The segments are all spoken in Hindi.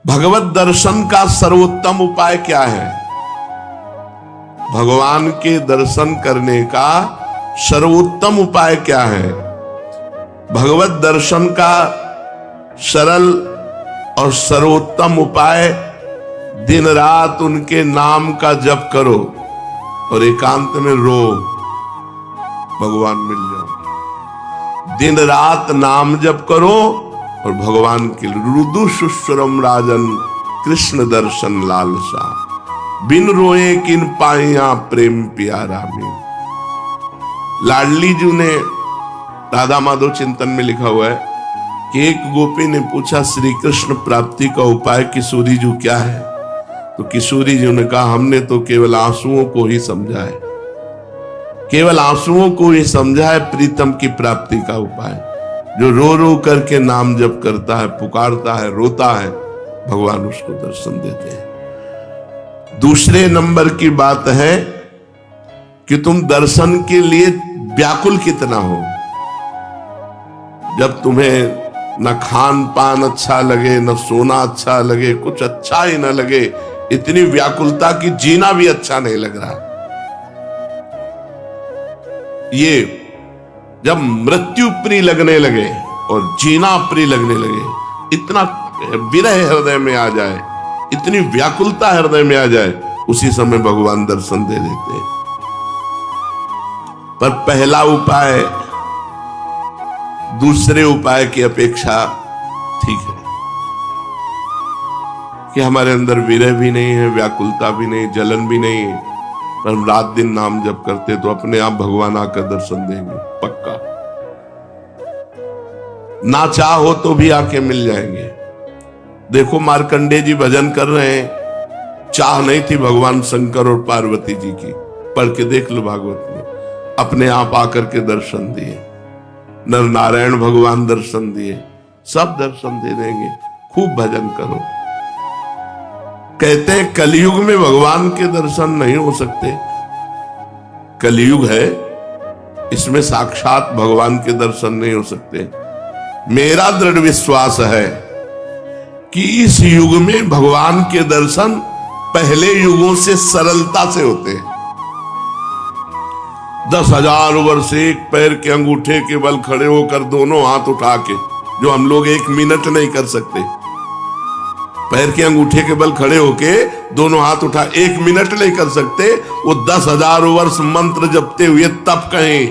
भगवत दर्शन का सर्वोत्तम उपाय क्या है? भगवान के दर्शन करने का सर्वोत्तम उपाय क्या है? भगवत दर्शन का सरल और सर्वोत्तम उपाय दिन रात उनके नाम का जप करो और एकांत में रो, भगवान मिल जाओ। दिन रात नाम जप करो और भगवान के रुदु सुश्रम राजन कृष्ण दर्शन लालसा, बिन रोए किन पाइया प्रेम प्यारा में। लाडली जी ने राधा माधव चिंतन में लिखा हुआ है कि एक गोपी ने पूछा श्री कृष्ण प्राप्ति का उपाय किशोरी जी क्या है? तो किशोरी जी ने कहा हमने तो केवल आंसुओं को ही समझा है, केवल आंसुओं को ही समझा है प्रीतम की प्राप्ति का उपाय। जो रो रो करके नाम जप करता है, पुकारता है, रोता है, भगवान उसको दर्शन देते हैं। दूसरे नंबर की बात है कि तुम दर्शन के लिए व्याकुल कितना हो। जब तुम्हें न खान पान अच्छा लगे, न सोना अच्छा लगे, कुछ अच्छा ही न लगे, इतनी व्याकुलता की जीना भी अच्छा नहीं लग रहा। ये जब मृत्यु प्रिय लगने लगे और जीना प्रिय लगने लगे, इतना विरह हृदय में आ जाए, इतनी व्याकुलता हृदय में आ जाए, उसी समय भगवान दर्शन दे देते हैं। पर पहला उपाय दूसरे उपाय की अपेक्षा ठीक है कि हमारे अंदर विरह भी नहीं है, व्याकुलता भी नहीं, जलन भी नहीं है, पर हम रात दिन नाम जप करते तो अपने आप भगवान आकर दर्शन देंगे पक्का। ना चाहो तो भी आके मिल जाएंगे। देखो मार्कंडेय जी भजन कर रहे हैं, चाह नहीं थी भगवान शंकर और पार्वती जी की, पढ़ के देख लो भागवत में, अपने आप आकर के दर्शन दिए। नर नारायण भगवान दर्शन दिए, सब दर्शन दे देंगे। खूब भजन करो। कहते हैं कलयुग में भगवान के दर्शन नहीं हो सकते। कलयुग है, इसमें साक्षात भगवान के दर्शन नहीं हो सकते। मेरा दृढ़ विश्वास है कि इस युग में भगवान के दर्शन पहले युगों से सरलता से होते हैं। 10,000 वर्ष एक पैर के अंगूठे के बल खड़े होकर दोनों हाथ उठा के, जो हम लोग 1 मिनट नहीं कर सकते, पैर के अंगूठे के बल खड़े होके दोनों हाथ उठा 1 मिनट नहीं कर सकते, वो 10,000 वर्ष मंत्र जपते हुए तब कहें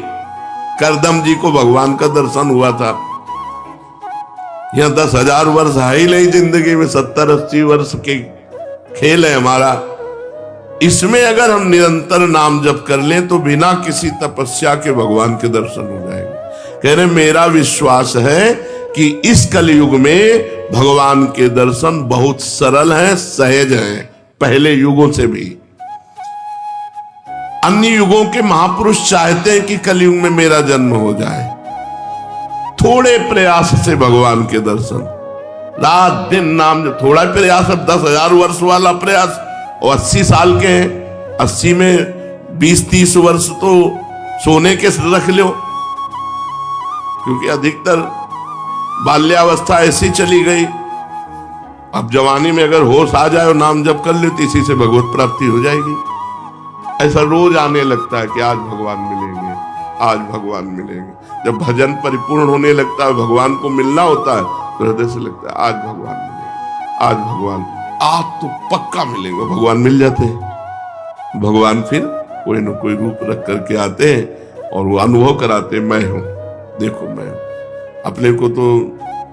करदम जी को भगवान का दर्शन हुआ था। यहां 10,000 वर्ष है ही नहीं जिंदगी में, 70-80 वर्ष के खेल है हमारा। इसमें अगर हम निरंतर नाम जप कर लें तो बिना किसी तपस्या के भगवान के दर्शन हो जाएंगे। कह रहे मेरा विश्वास है कि इस कलयुग में भगवान के दर्शन बहुत सरल हैं, सहज हैं, पहले युगों से भी। अन्य युगों के महापुरुष चाहते हैं कि कलयुग में मेरा जन्म हो जाए, थोड़े प्रयास से भगवान के दर्शन, रात दिन नाम, थोड़ा प्रयास, अब 10,000 वर्ष वाला प्रयास, और 80 साल के हैं, 80 में 20-30 वर्ष तो सोने के रख लो, क्योंकि अधिकतर बाल्यावस्था ऐसी चली गई। अब जवानी में अगर होश आ जाए और नाम जप कर ले तो इसी से भगवत प्राप्ति हो जाएगी। ऐसा रोज आने लगता है कि आज भगवान मिलेंगे, आज भगवान मिलेंगे। जब भजन परिपूर्ण होने लगता है, भगवान को मिलना होता है, तो हृदय से लगता है आज भगवान मिलेंगे, आज भगवान, आज तो पक्का मिलेंगे। भगवान मिल जाते हैं। भगवान फिर कोई न कोई रूप रख करके आते हैं और वो अनुभव कराते हैं, मैं हूं, देखो मैं हूं। अपने को तो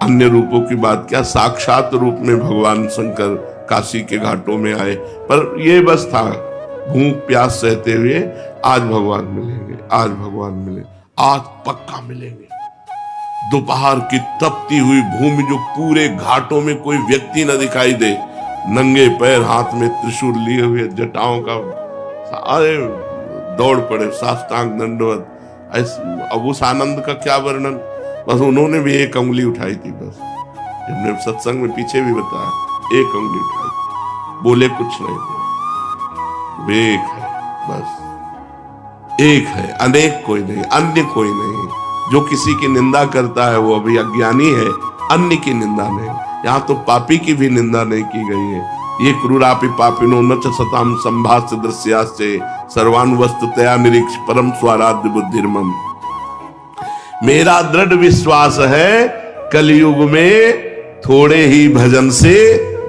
अन्य रूपों की बात क्या, साक्षात रूप में भगवान शंकर काशी के घाटों में आए, पर ये बस था भूख प्यास सहते हुए, आज भगवान मिलेंगे, आज भगवान मिलेंगे, आज पक्का मिलेंगे। दोपहर की तपती हुई भूमि, जो पूरे घाटों में कोई व्यक्ति न दिखाई दे, नंगे पैर, हाथ में त्रिशूल लिए हुए, जटाओं का, अरे दौड़ पड़े, साष्टांग दंडवत। अब उस आनंद का क्या वर्णन, बस उन्होंने भी 1 उंगली उठाई थी, बस हमने सत्संग में पीछे भी बताया, 1 उंगली उठाई थी, बोले कुछ नहीं थे। एक है, बस एक है, अनेक कोई नहीं, अन्य कोई नहीं। जो किसी की निंदा करता है वो अभी अज्ञानी है, अन्य की निंदा नहीं। यहां तो पापी की भी निंदा नहीं की गई है। ये क्रूरापि पापिनो न च सताम संभाष्य दृश्यास्ते सर्वानुवस्तुतया निरीक्ष परम स्वाराध्य बुद्धिर्मम। मेरा दृढ़ विश्वास है कलयुग में थोड़े ही भजन से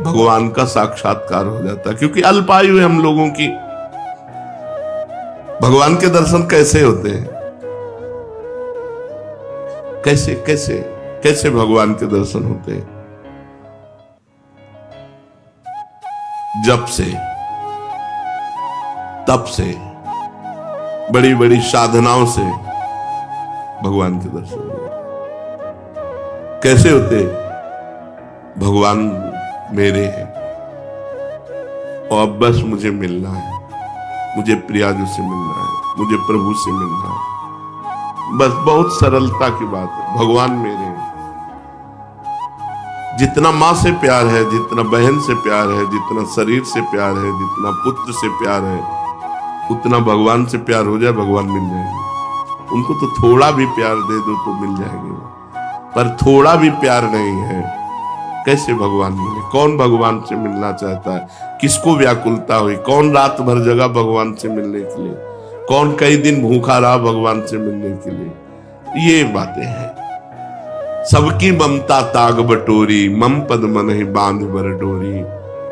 भगवान का साक्षात्कार हो जाता है, क्योंकि अल्पायु है हम लोगों की। भगवान के दर्शन कैसे होते हैं? कैसे कैसे कैसे भगवान के दर्शन होते हैं? जप से, तप से, बड़ी बड़ी साधनाओं से भगवान के दर्शन होते। कैसे होते? भगवान मेरे हैं और अब बस मुझे मिलना है, मुझे प्रियाजू से मिलना है, मुझे प्रभु से मिलना है। बस बहुत सरलता की बात है। भगवान मेरे हैं। जितना माँ से प्यार है, जितना बहन से प्यार है, जितना शरीर से प्यार है, जितना पुत्र से प्यार है, उतना भगवान से प्यार हो जाए, भगवान मिल जाएंगे। उनको तो थोड़ा भी प्यार दे दो तो मिल जाएंगे, पर थोड़ा भी प्यार नहीं है, कैसे भगवान मिले? कौन भगवान से मिलना चाहता है? किसको व्याकुलता हुई? कौन रात भर जगा भगवान से मिलने के लिए? कौन कई दिन भूखा रहा भगवान से मिलने के लिए? ये बातें हैं। सबकी ममता ताग बटोरी, मम पद मन ही बांध बर डोरी।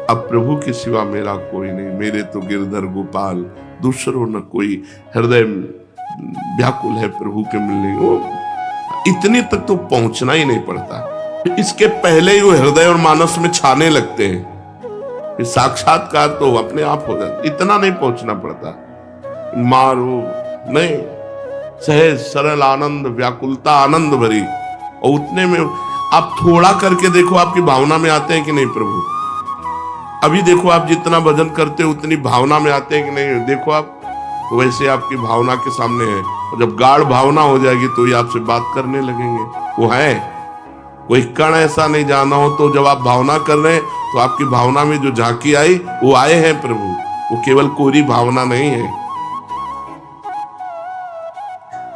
अब प्रभु के सिवा मेरा कोई नहीं, मेरे तो गिरधर गोपाल, दूसरों न कोई। हृदय व्याकुल है प्रभु के मिलने को। इतने तक तो पहुंचना ही नहीं पड़ता, इसके पहले ही वो हृदय और मानस में छाने लगते हैं। फिर साक्षात्कार तो अपने आप हो जाता, इतना नहीं पहुंचना पड़ता। मारो नहीं, सहज सरल आनंद, व्याकुलता आनंद भरी, और उतने में आप थोड़ा करके देखो, आपकी भावना में आते हैं कि नहीं प्रभु? अभी देखो आप जितना भजन करते हो उतनी भावना में आते हैं कि नहीं? देखो आप तो वैसे आपकी भावना के सामने है, और जब गाढ़ भावना हो जाएगी तो ये आपसे बात करने लगेंगे। वो है, कोई कण ऐसा नहीं जाना हो तो जब आप भावना कर रहे हैं तो आपकी भावना में जो झांकी आई वो आए हैं प्रभु। वो केवल कोरी भावना नहीं है।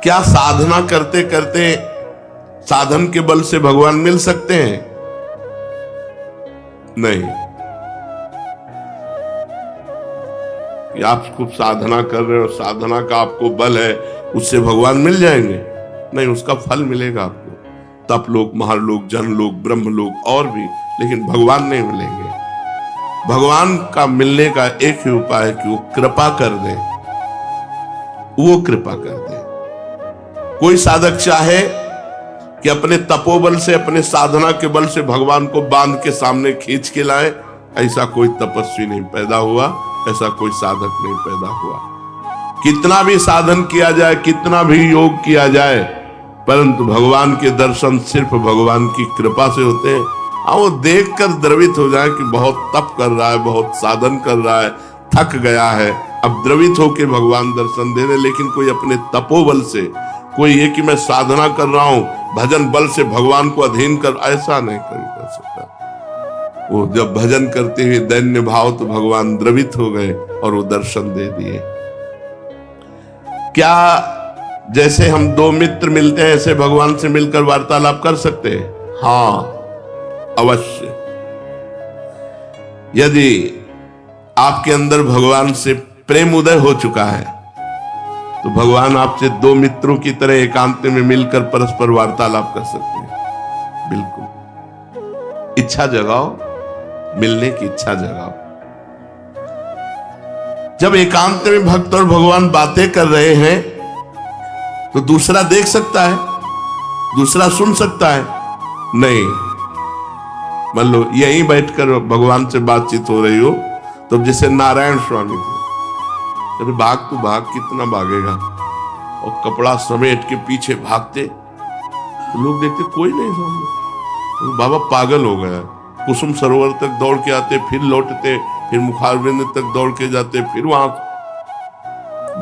क्या साधना करते करते साधन के बल से भगवान मिल सकते हैं? नहीं। कि आप खूब साधना कर रहे हो, साधना का आपको बल है, उससे भगवान मिल जाएंगे? नहीं, उसका फल मिलेगा आपको, तप लोक, महालोक, जनलोक, ब्रह्मलोक और भी, लेकिन भगवान नहीं मिलेंगे। भगवान का मिलने का एक ही उपाय है कि वो कृपा कर दे, वो कृपा कर दे। कोई साधक चाहे कि अपने तपोबल से, अपने साधना के बल से भगवान को बांध के सामने खींच के लाए, ऐसा कोई तपस्वी नहीं पैदा हुआ, ऐसा कोई साधक नहीं पैदा हुआ। कितना भी साधन किया जाए, कितना भी योग किया जाए, परंतु भगवान के दर्शन सिर्फ भगवान की कृपा से होते हैं। वो देखकर द्रवित हो जाए कि बहुत तप कर रहा है, बहुत साधन कर रहा है, थक गया है, अब द्रवित होकर भगवान दर्शन दे रहे। लेकिन कोई अपने तपोबल से, कोई ये कि मैं साधना कर रहा हूं, भजन बल से भगवान को अधीन कर, ऐसा नहीं कर सकता। वो जब भजन करते हुए दैन्य भाव, तो भगवान द्रवित हो गए और वो दर्शन दे दिए। क्या जैसे हम दो मित्र मिलते हैं ऐसे भगवान से मिलकर वार्तालाप कर सकते हैं? हाँ, अवश्य। यदि आपके अंदर भगवान से प्रेम उदय हो चुका है तो भगवान आपसे दो मित्रों की तरह एकांत में मिलकर परस्पर वार्तालाप कर सकते हैं। बिल्कुल। इच्छा जगाओ, मिलने की इच्छा जगाओ। जब एकांत में भक्त और भगवान बातें कर रहे हैं तो दूसरा देख सकता है, दूसरा सुन सकता है? नहीं। मान लो यहीं बैठकर भगवान से बातचीत हो रही हो, तो जैसे नारायण स्वामी थे, अरे भाग तो भाग, कितना भागेगा, और कपड़ा समेट के पीछे भागते, तो लोग देखते कोई नहीं सामने, तो बाबा पागल हो गया। कुसुम सरोवर तक दौड़ के आते, फिर लौटते, फिर मुखारबिंद तक दौड़ के जाते, फिर वहां।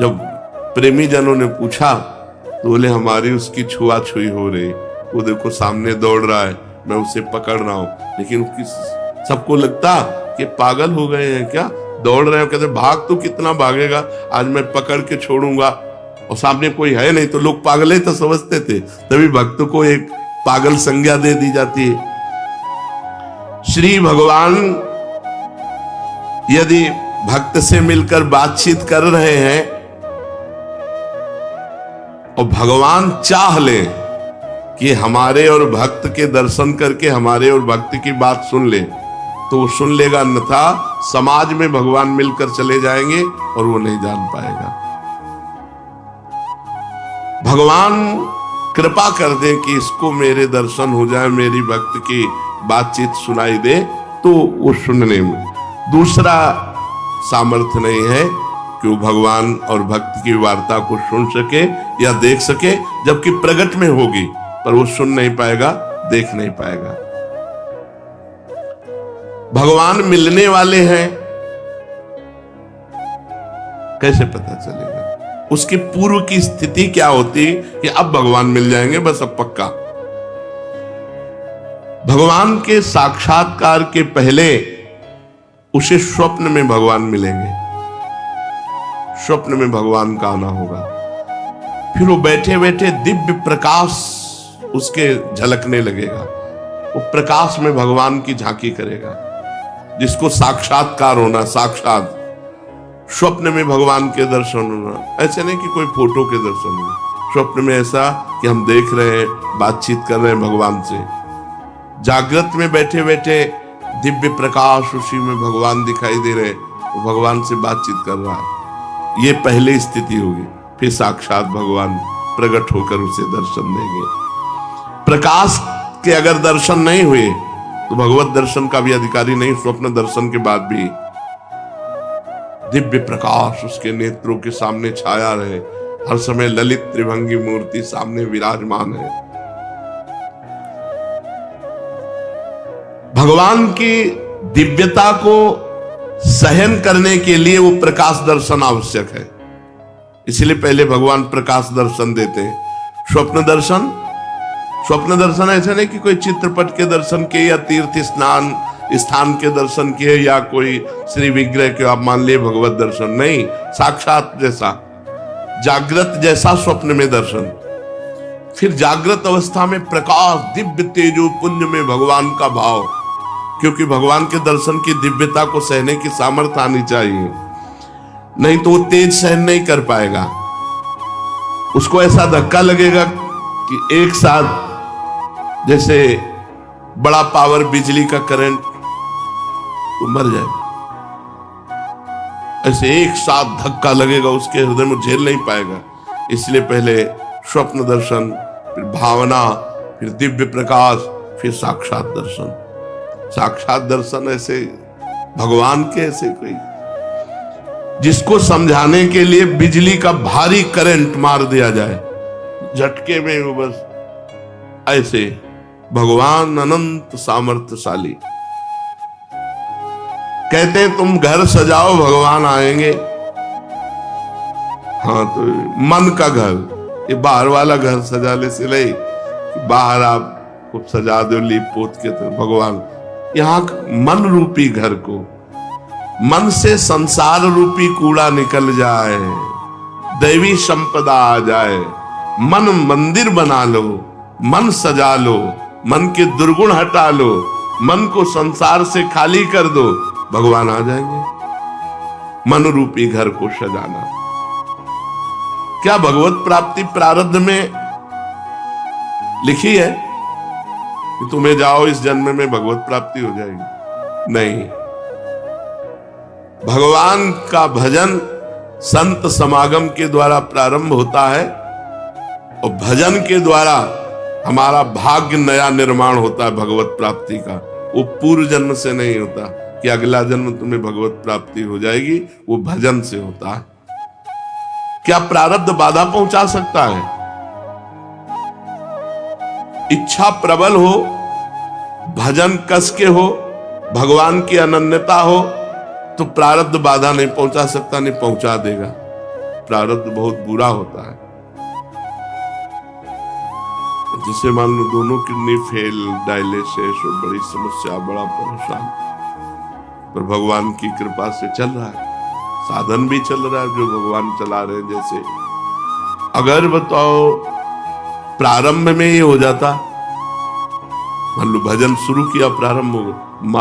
जब प्रेमी जनों ने पूछा तो बोले हमारी उसकी छुआ छुई हो रही, वो देखो सामने दौड़ रहा है, मैं उसे पकड़ रहा हूं। लेकिन सबको लगता कि पागल हो गए हैं क्या, दौड़ रहे हैं। कहते भाग तो कितना भागेगा, आज मैं पकड़ के छोड़ूंगा, और सामने कोई है नहीं, तो लोग पागल ही तो समझते थे। तभी भक्त को एक पागल संज्ञा दे दी जाती है। श्री भगवान यदि भक्त से मिलकर बातचीत कर रहे हैं और भगवान चाह ले कि हमारे और भक्त के दर्शन करके हमारे और भक्त की बात सुन ले, तो वो सुन लेगा, अन्यथा समाज में भगवान मिलकर चले जाएंगे और वो नहीं जान पाएगा। भगवान कृपा कर दे कि इसको मेरे दर्शन हो जाए, मेरी भक्त की बातचीत सुनाई दे, तो वो सुनने में दूसरा सामर्थ्य नहीं है कि वो भगवान और भक्त की वार्ता को सुन सके या देख सके, जबकि प्रकट में होगी पर वो सुन नहीं पाएगा, देख नहीं पाएगा। भगवान मिलने वाले हैं, कैसे पता चलेगा? उसकी पूर्व की स्थिति क्या होती कि अब भगवान मिल जाएंगे, बस अब पक्का। भगवान के साक्षात्कार के पहले उसे स्वप्न में भगवान मिलेंगे, स्वप्न में भगवान का आना होगा। फिर वो बैठे बैठे दिव्य प्रकाश उसके झलकने लगेगा, वो प्रकाश में भगवान की झांकी करेगा, जिसको साक्षात्कार होना, साक्षात स्वप्न में भगवान के दर्शन होना। ऐसे नहीं कि कोई फोटो के दर्शन हो, स्वप्न में ऐसा कि हम देख रहे हैं, बातचीत कर रहे हैं भगवान से। जागृत में बैठे बैठे दिव्य प्रकाश उसी में भगवान दिखाई दे रहे, वो भगवान से बातचीत कर रहा है। ये पहली स्थिति होगी, फिर साक्षात भगवान प्रकट होकर उसे दर्शन देंगे। प्रकाश के अगर दर्शन नहीं हुए तो भगवत दर्शन का भी अधिकारी नहीं। स्वप्न दर्शन के बाद भी दिव्य प्रकाश उसके नेत्रों के सामने छाया रहे, हर समय ललित त्रिभंगी मूर्ति सामने विराजमान है। भगवान की दिव्यता को सहन करने के लिए वो प्रकाश दर्शन आवश्यक है, इसलिए पहले भगवान प्रकाश दर्शन देते हैं। स्वप्न दर्शन, स्वप्न दर्शन ऐसा नहीं कि कोई चित्रपट के दर्शन किए या तीर्थ स्नान स्थान के दर्शन किए या कोई श्री विग्रह के आप मान लिए भगवत दर्शन, नहीं, साक्षात जैसा, जागृत जैसा स्वप्न में दर्शन। फिर जागृत अवस्था में प्रकाश, दिव्य तेजो पुंज में भगवान का भाव, क्योंकि भगवान के दर्शन की दिव्यता को सहने की सामर्थ्य आनी चाहिए, नहीं तो वो तेज सहन नहीं कर पाएगा। उसको ऐसा धक्का लगेगा कि एक साथ जैसे बड़ा पावर बिजली का करंट, तो मर जाएगा। ऐसे एक साथ धक्का लगेगा उसके हृदय में, झेल नहीं पाएगा। इसलिए पहले स्वप्न दर्शन, फिर भावना, फिर दिव्य प्रकाश, फिर साक्षात दर्शन। साक्षात दर्शन ऐसे भगवान के, ऐसे कोई जिसको समझाने के लिए बिजली का भारी करंट मार दिया जाए, झटके में वो बस ऐसे। भगवान अनंत सामर्थ्यशाली। कहते हैं तुम घर सजाओ भगवान आएंगे। हाँ, तो मन का घर, ये बाहर वाला घर सजा ले से ले, बाहर आप खूब सजा दो लीप पोत के, तो भगवान यहाँ मन रूपी घर को, मन से संसार रूपी कूड़ा निकल जाए, दैवी संपदा आ जाए, मन मंदिर बना लो, मन सजा लो, मन के दुर्गुण हटा लो, मन को संसार से खाली कर दो, भगवान आ जाएंगे। मन रूपी घर को सजाना। क्या भगवत प्राप्ति प्रारब्ध में लिखी है कि तुम्हें जाओ इस जन्म में भगवत प्राप्ति हो जाएगी? नहीं। भगवान का भजन संत समागम के द्वारा प्रारंभ होता है और भजन के द्वारा हमारा भाग्य नया निर्माण होता है भगवत प्राप्ति का। वो पूर्व जन्म से नहीं होता कि अगला जन्म तुम्हें भगवत प्राप्ति हो जाएगी, वो भजन से होता है। क्या प्रारब्ध बाधा पहुंचा सकता है? इच्छा प्रबल हो, भजन कस के हो, भगवान की अनन्यता हो, तो प्रारब्ध बाधा नहीं पहुंचा सकता, नहीं पहुंचा देगा। प्रारब्ध बहुत बुरा होता है। जिसे मान लो दोनों किडनी फेल, डायलिसिस, बड़ी समस्या, बड़ा परेशान, पर भगवान की कृपा से चल रहा है, साधन भी चल रहा है जो भगवान चला रहे हैं। जैसे अगर बताओ प्रारंभ में ये हो जाता मान लो भजन शुरू किया, प्रारंभ हो गया।